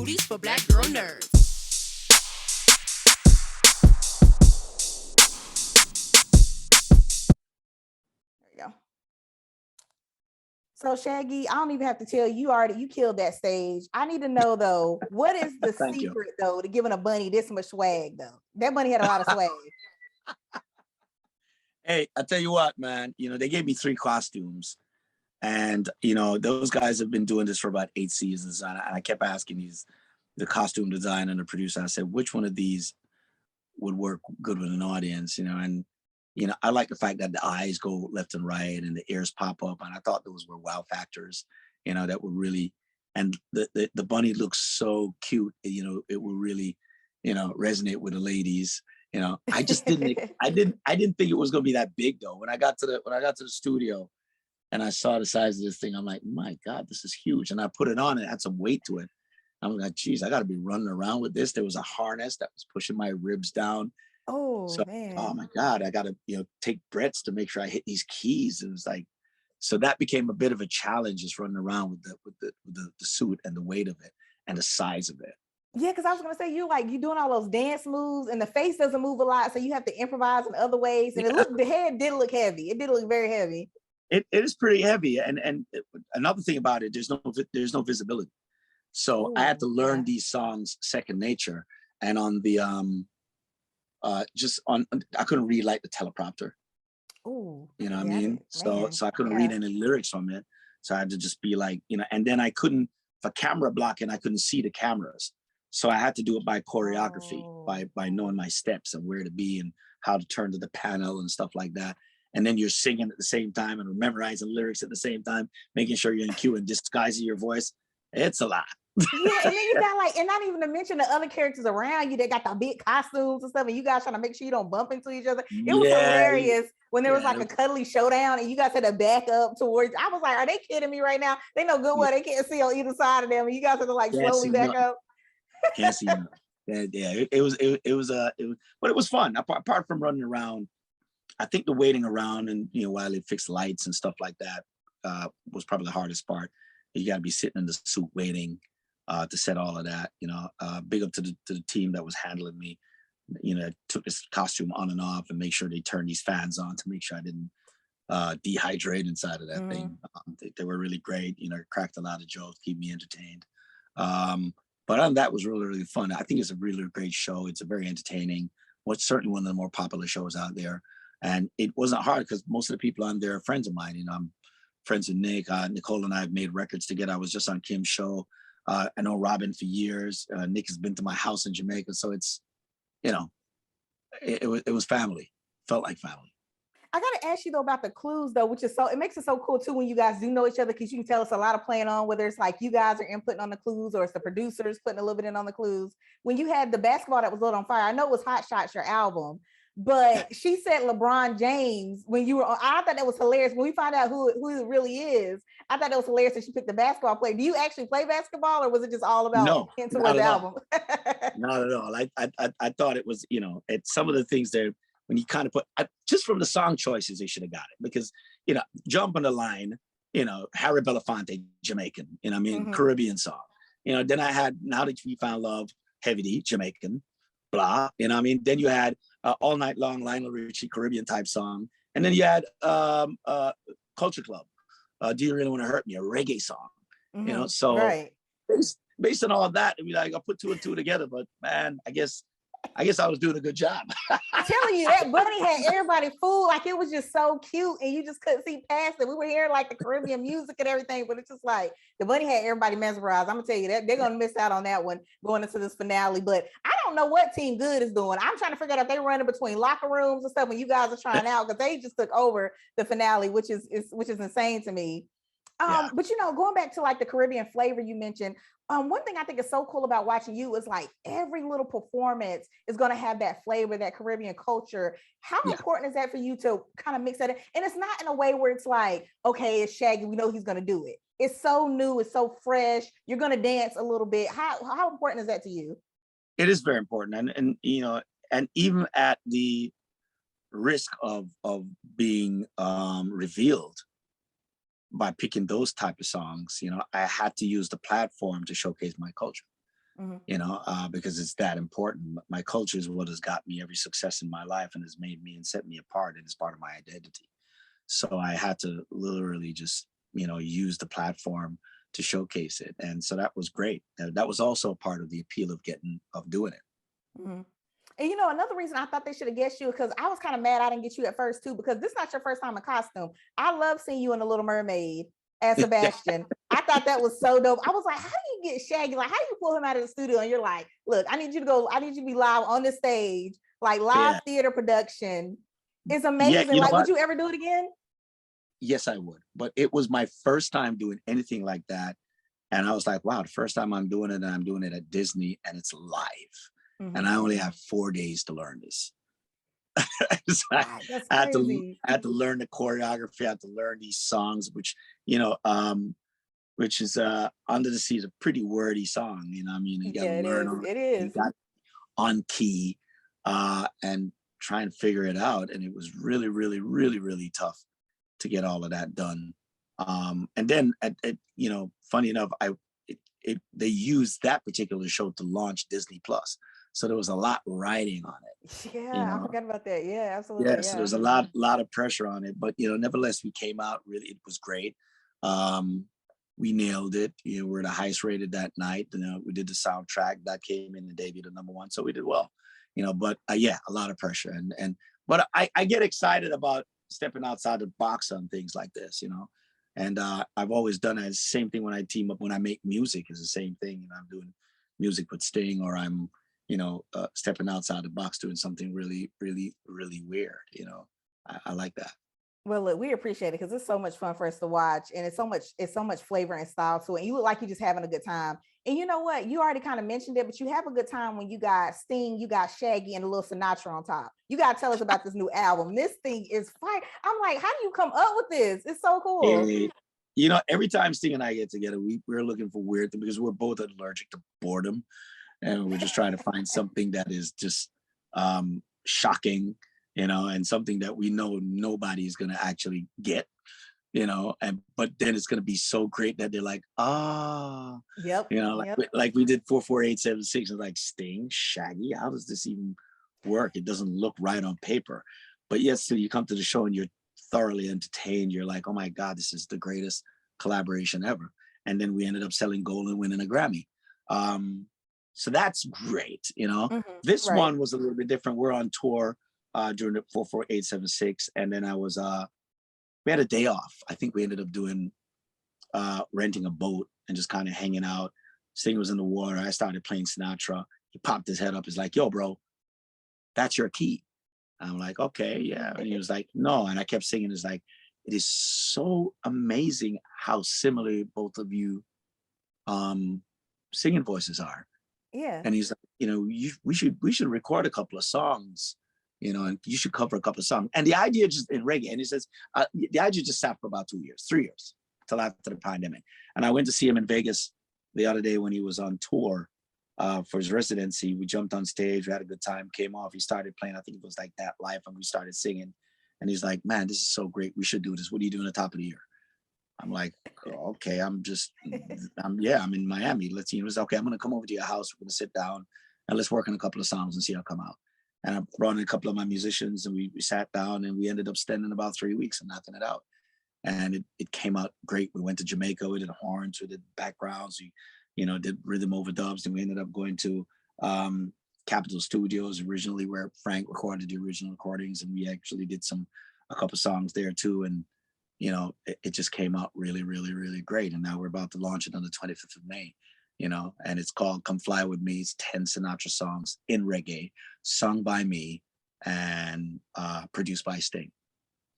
booties for black girl nerds. There you go. So Shaggy, I don't even have to tell you, you killed that stage. I need to know though, what is the Thank you. secret though to giving a bunny this much swag though? That bunny had a lot of swag. Hey, I tell you what, man, they gave me 3 costumes, and, those guys have been doing this for about 8 seasons. And I kept asking the costume designer and the producer, I said, which one of these would work good with an audience, and, I like the fact that the eyes go left and right and the ears pop up. And I thought those were wow factors, that would really, and the bunny looks so cute, it will really, resonate with the ladies. I just I didn't think it was going to be that big though. When I got to the studio and I saw the size of this thing, I'm like, my God, this is huge. And I put it on, and it had some weight to it. I'm like, geez, I got to be running around with this. There was a harness that was pushing my ribs down. Oh So, man. oh my God, I got to, take breaths to make sure I hit these keys. It was like, so that became a bit of a challenge, just running around with the suit and the weight of it and the size of it. Yeah, because I was gonna say you doing all those dance moves and the face doesn't move a lot, so you have to improvise in other ways. And the head did look heavy. It did look very heavy. It is pretty heavy, and another thing about it, there's no visibility. So I had to learn these songs second nature, and on the I couldn't read like the teleprompter. Oh, you know what I mean? So I couldn't read any lyrics from it. So I had to just be like, and then I couldn't, for camera blocking, I couldn't see the cameras. So I had to do it by choreography, by knowing my steps and where to be and how to turn to the panel and stuff like that. And then you're singing at the same time and memorizing lyrics at the same time, making sure you're in cue and disguising your voice. It's a lot. Yeah, and then you got and not even to mention the other characters around you that got the big costumes and stuff, and you guys trying to make sure you don't bump into each other. It was hilarious when there was like a cuddly showdown and you guys had to back up towards. I was like, are they kidding me right now? They know good well they can't see on either side of them, and you guys had to slowly back up. Can't see them. Yeah, it was, but it was fun. Apart from running around, I think the waiting around and while they fix lights and stuff like that was probably the hardest part. You got to be sitting in the suit waiting to set all of that. Big up to the team that was handling me. Took this costume on and off and make sure they turned these fans on to make sure I didn't dehydrate inside of that thing. They were really great. Cracked a lot of jokes, keep me entertained. But that was really, really fun. I think it's a really great show. It's a very entertaining. What's certainly one of the more popular shows out there. And it wasn't hard because most of the people on there are friends of mine. I'm friends with Nick. Nicole and I have made records together. I was just on Kim's show. I know Robin for years. Nick has been to my house in Jamaica. So it's, it was family. Felt like family. I gotta ask you though about the clues though, which is it makes it so cool too when you guys do know each other, because you can tell it's a lot of playing on, whether it's like you guys are inputting on the clues or it's the producers putting a little bit in on the clues. When you had the basketball that was lit on fire, I know it was Hot Shots, your album, but she said LeBron James when you were on. I thought that was hilarious. When we find out who it really is, I thought that was hilarious that she picked the basketball player. Do you actually play basketball, or was it just all about into the album? Not at all. I thought it was, it's some of the things there when you kind of put just from the song choices, they should have got it because, Jump on the Line, Harry Belafonte, Jamaican, Caribbean song. Then I had Now That We Found Love, Heavy D, Jamaican, blah. Then you had All Night Long, Lionel Richie, Caribbean type song. And then you had Culture Club, Do You Really Want to Hurt Me, a reggae song. So right. based on all of that, I put 2 and 2 together, but man, I guess I was doing a good job. I'm telling you, that bunny had everybody fooled. Like it was just so cute, and you just couldn't see past it. We were hearing like the Caribbean music and everything, but it's just like the bunny had everybody mesmerized. I'm gonna tell you that they're gonna miss out on that one going into this finale. But I don't know what Team Good is doing. I'm trying to figure out if they're running between locker rooms and stuff when you guys are trying out, because they just took over the finale, which is insane to me. But going back to like the Caribbean flavor you mentioned, one thing I think is so cool about watching you is like every little performance is going to have that flavor, that Caribbean culture. How important is that for you to kind of mix that in? And it's not in a way where it's like, okay, it's Shaggy, we know he's going to do it. It's so new, it's so fresh. You're going to dance a little bit. How important is that to you? It is very important, and and even at the risk of being revealed by picking those type of songs, I had to use the platform to showcase my culture. because it's that important. My culture is what has got me every success in my life and has made me and set me apart, and it's part of my identity. So I had to literally just, use the platform to showcase it. And so that was great. That was also part of the appeal of doing it. Mm-hmm. And another reason I thought they should have guessed you, because I was kind of mad I didn't get you at first too, because this is not your first time in costume. I love seeing you in The Little Mermaid as Sebastian. I thought that was so dope. I was like, how do you get Shaggy? Like, how do you pull him out of the studio? And you're like, look, I need you to be live on the stage, like live theater production. It's amazing. Yeah, like, would you ever do it again? Yes, I would. But it was my first time doing anything like that. And I was like, wow, the first time I'm doing it, and I'm doing it at Disney, and it's live. And I only have 4 days to learn this. So I had to learn the choreography. I had to learn these songs, which is Under the Sea is a pretty wordy song. You got to learn it is. You got on key and try and figure it out. And it was really, really, really, really tough to get all of that done. And then, funny enough, they used that particular show to launch Disney Plus. So there was a lot riding on it. Yeah, I forgot about that. Yeah, absolutely. Yeah, so there's a lot of pressure on it. But nevertheless, we came out really. It was great. We nailed it. We're the highest rated that night. We did the soundtrack that came in and debuted at #1, so we did well. But a lot of pressure. But I get excited about stepping outside the box on things like this. And I've always done it. It's the same thing when I team up. When I make music, it's the same thing. I'm doing music with Sting, or I'm stepping outside the box, doing something really, really, really weird. I like that. Well, look, we appreciate it because it's so much fun for us to watch, and it's so much flavor and style to it. And you look like you're just having a good time. And you know what? You already kind of mentioned it, but you have a good time when you got Sting, you got Shaggy, and a little Sinatra on top. You got to tell us about this new album. This thing is fire. I'm like, how do you come up with this? It's so cool. Every time Sting and I get together, we're looking for weird things because we're both allergic to boredom. And we're just trying to find something that is just shocking, and something that we know nobody is going to actually get, but then it's going to be so great that they're like, yep. Like we did 44876 and like, Sting, Shaggy, how does this even work? It doesn't look right on paper. But yes, so you come to the show and you're thoroughly entertained. You're like, oh my God, this is the greatest collaboration ever. And then we ended up selling gold and winning a Grammy. So that's great. This one was a little bit different. We're on tour during the 44876. And then we had a day off. I think we ended up doing renting a boat and just kind of hanging out. Sting was in the water. I started playing Sinatra. He popped his head up. He's like, yo, bro, that's your key. I'm like, okay, yeah. And he was like, no. And I kept singing. It's like, it is so amazing how similar both of you singing voices are. Yeah. And he's like, we should record a couple of songs, and you should cover a couple of songs. And the idea just in reggae, and he says, the idea just sat for about 3 years, till after the pandemic. And I went to see him in Vegas the other day when he was on tour for his residency. We jumped on stage, we had a good time, came off, he started playing, I think it was like That Life, and we started singing. And he's like, man, this is so great. We should do this. What are you doing at the top of the year? I'm like, okay, I'm in Miami. Let's see. He was okay. I'm going to come over to your house. We're going to sit down and let's work on a couple of songs and see how it come out. And I brought in a couple of my musicians and we sat down and we ended up spending about 3 weeks and knocking it out. And it came out great. We went to Jamaica. We did horns. We did backgrounds. We, did rhythm overdubs. And we ended up going to Capitol Studios originally, where Frank recorded the original recordings. And we actually did a couple songs there too. And it just came out really, really, really great. And now we're about to launch it on the 25th of May, and it's called Come Fly With Me. It's 10 Sinatra songs in reggae, sung by me and produced by Sting.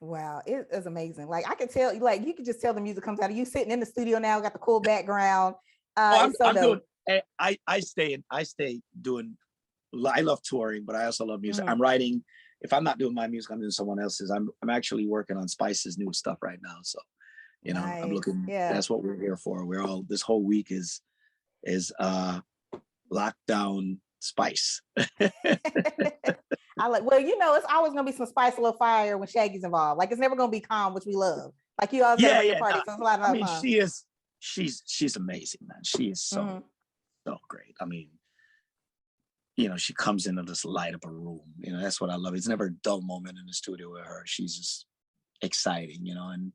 Wow, it is amazing. Like I could tell, like you could just tell the music comes out of you sitting in the studio now, got the cool background. I stay doing, I love touring, but I also love music. I'm writing. If I'm not doing my music, I'm doing someone else's. I'm actually working on Spice's new stuff right now. So, nice. I'm looking. Yeah. That's what we're here for. We're all, this whole week is lockdown Spice. I like. Well, it's always gonna be some spice, a little fire when Shaggy's involved. Like it's never gonna be calm, which we love. Like you always have at your party. So it's a lot of fun. She's amazing, man. She is so so great. I mean, she comes in and just light up a room. That's what I love. It's never a dull moment in the studio with her. She's just exciting, and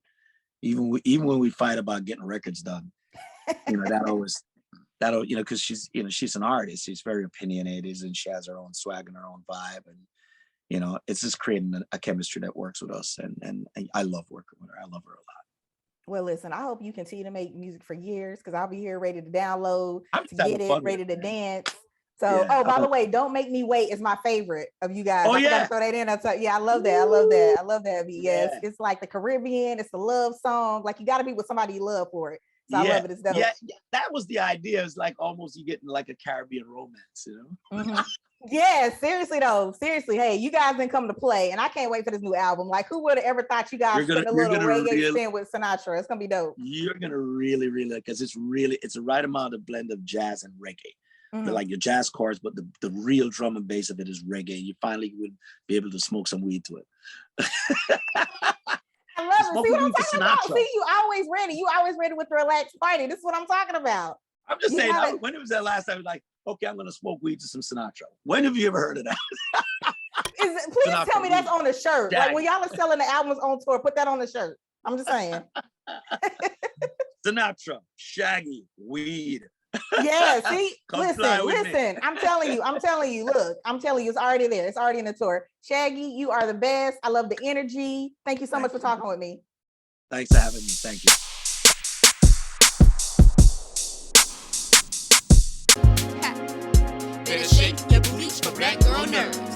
even when we fight about getting records done, that'll because she's an artist. She's very opinionated and she has her own swag and her own vibe, and it's just creating a chemistry that works with us. And I love working with her. I love her a lot. Well, listen, I hope you continue to make music for years, because I'll be here ready to download, I'm to get it, ready to dance. So, yeah, by the way, Don't Make Me Wait is my favorite of you guys. Oh, I yeah. forgot to throw that in. I love that. I love that. I love that beat. Yes. Yeah. It's like the Caribbean. It's a love song. Like, you got to be with somebody you love for it. So I love it. It's dope. Yeah, that was the idea. It's like almost you getting like a Caribbean romance, Mm-hmm. Yeah, seriously though. Seriously, hey, you guys didn't come to play, and I can't wait for this new album. Like, who would have ever thought you guys putting a little reggae spin with Sinatra? It's gonna be dope. You're gonna really, because it's the right amount of blend of jazz and reggae. Mm-hmm. Like your jazz chords, but the real drum and bass of it is reggae. You finally would be able to smoke some weed to it. I love it. See what I'm talking about? See, you always ready. You always ready with the relaxed party. This is what I'm talking about. I'm just saying, when was that last time? Like, okay, I'm going to smoke weed to some Sinatra. When have you ever heard of that? Please Sinatra, tell me that's on the shirt. Shaggy. Like, when y'all are selling the albums on tour, put that on the shirt. I'm just saying. Sinatra, Shaggy, weed. Yeah, see, listen. I'm telling you, look, it's already there. It's already in the tour. Shaggy, you are the best. I love the energy. Thank you so much for talking with me. Thanks for having me. Thank you. Better shake your booties for black girl nerves.